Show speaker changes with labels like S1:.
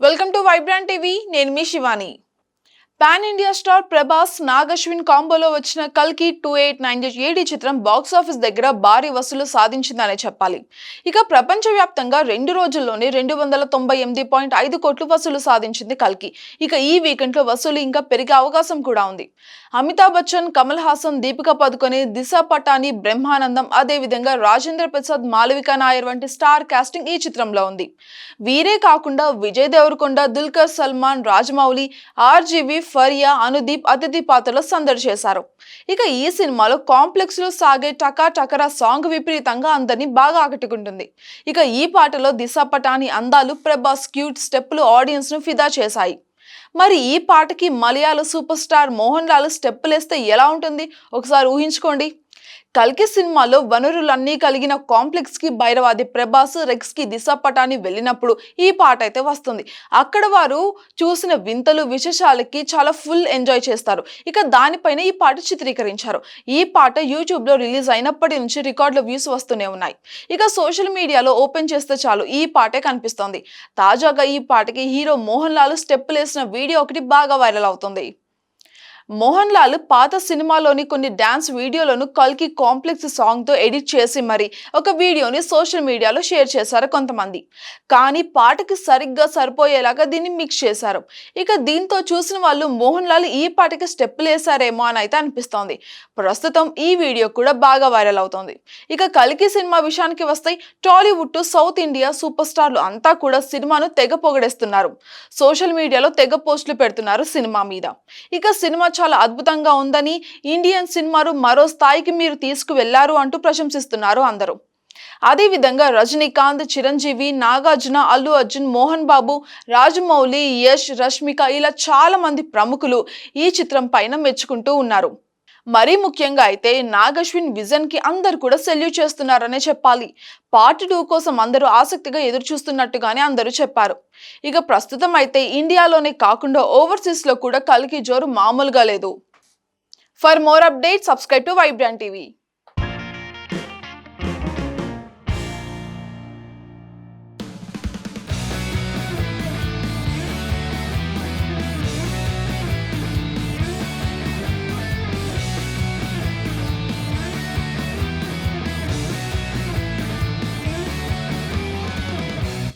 S1: Welcome to vibrant TV. నేను మీ Shivani. Pan India star Prabhas Nag Ashwin కాంబోలో వచ్చిన కల్కి 2898 చిత్రం బాక్స్ ఆఫీస్ దగ్గర భారీ వసూలు సాధించిందనే చెప్పాలి. ఇక ప్రపంచవ్యాప్తంగా 2 రోజుల్లోనే 298.5 కోట్లు వసూలు సాధించింది కల్కి. ఇక ఈ వీకెండ్ లో వసూలు ఇంకా పెరిగే అవకాశం కూడా ఉంది. అమితాబ్ బచ్చన్, కమల్ హాసన్, దీపికా పదుకొనే, దిశా పటాని, బ్రహ్మానందం, అదే విధంగా రాజేంద్ర ప్రసాద్, మాలవికా నాయర్ వంటి స్టార్ కాస్టింగ్ ఈ చిత్రంలో ఉంది. వీరే కాకుండా విజయ్ దేవరకొండ, దుల్కర్ సల్మాన్, రాజమౌళి, ఆర్జీవి, ఫరియా, అనుదీప్ అతిథి పాత్రలో సందడి చేశారు. ఇక ఈ సినిమాలో కాంప్లెక్స్ లో సాగే టకా టకరా సాంగ్ విపరీతంగా అందరినీ బాగా ఆకట్టుకుంటుంది. ఇక ఈ పాటలో దిశా పటాని అందాలు, ప్రభాస్ క్యూట్ స్టెప్పులు ఆడియన్స్ ను ఫిదా చేశాయి. మరి ఈ పాటకి మలయాళ సూపర్ స్టార్ మోహన్ లాల్ స్టెప్పులేస్తే ఎలా ఉంటుంది ఒకసారి ఊహించుకోండి. కల్కి సినిమాలో వనరులన్నీ కలిగిన కాంప్లెక్స్ కి భైరవాది ప్రభాస్, రెక్స్ కి దిశా పటాని వెళ్ళినప్పుడు ఈ పాట అయితే వస్తుంది. అక్కడ వారు చూసిన వింతలు విశేషాలకి చాలా ఫుల్ ఎంజాయ్ చేస్తారు. ఇక దానిపైన ఈ పాట చిత్రీకరించారు. ఈ పాట యూట్యూబ్ లో రిలీజ్ అయినప్పటి నుంచి రికార్డుల వ్యూస్ వస్తూనే ఉన్నాయి. ఇక సోషల్ మీడియాలో ఓపెన్ చేస్తే చాలు ఈ పాటే కనిపిస్తోంది. తాజాగా ఈ పాటకి హీరో మోహన్ లాల్ స్టెప్పులేసిన వీడియో ఒకటి బాగా వైరల్ అవుతుంది. మోహన్ లాల్ పాత సినిమాలోని కొన్ని డాన్స్ వీడియోలను కల్కి కాంప్లెక్స్ సాంగ్ తో ఎడిట్ చేసి మరి ఒక వీడియోని సోషల్ మీడియాలో షేర్ చేశారు కొంతమంది. కానీ పాటకి సరిగ్గా సరిపోయేలాగా దీన్ని మిక్స్ చేశారు. ఇక దీంతో చూసిన వాళ్ళు మోహన్ లాల్ ఈ పాటకి స్టెప్పులు వేశారేమో అని అయితే అనిపిస్తోంది. ప్రస్తుతం ఈ వీడియో కూడా బాగా వైరల్ అవుతోంది. ఇక కల్కి సినిమా విషయానికి వస్తే Tollywood to south India super స్టార్లు అంతా కూడా సినిమాను తెగ పొగడేస్తున్నారు. సోషల్ మీడియాలో తెగ పోస్టులు పెడుతున్నారు సినిమా మీద. ఇక సినిమా చాలా అద్భుతంగా ఉందని, ఇండియన్ సినిమాను మరో స్థాయికి మీరు తీసుకువెళ్లారు అంటూ ప్రశంసిస్తున్నారు అందరూ. అదే విధంగా రజనీకాంత్, చిరంజీవి, నాగార్జున, అల్లు అర్జున్, మోహన్ బాబు, రాజమౌళి, యష్, రష్మిక ఇలా చాలా మంది ప్రముఖులు ఈ చిత్రం పైన మెచ్చుకుంటూ ఉన్నారు. మరీ ముఖ్యంగా అయితే నాగ్ అశ్విన్ విజన్ కి అందరు కూడా సెల్యూట్ చేస్తున్నారనే చెప్పాలి. పార్ట్ 2 కోసం అందరూ ఆసక్తిగా ఎదురు చూస్తున్నట్టుగానే అందరూ చెప్పారు. ఇక ప్రస్తుతం అయితే ఇండియాలోనే కాకుండా ఓవర్సీస్ లో కూడా కల్కి జోరు మామూలుగా లేదు. For more updates subscribe to vibrant TV.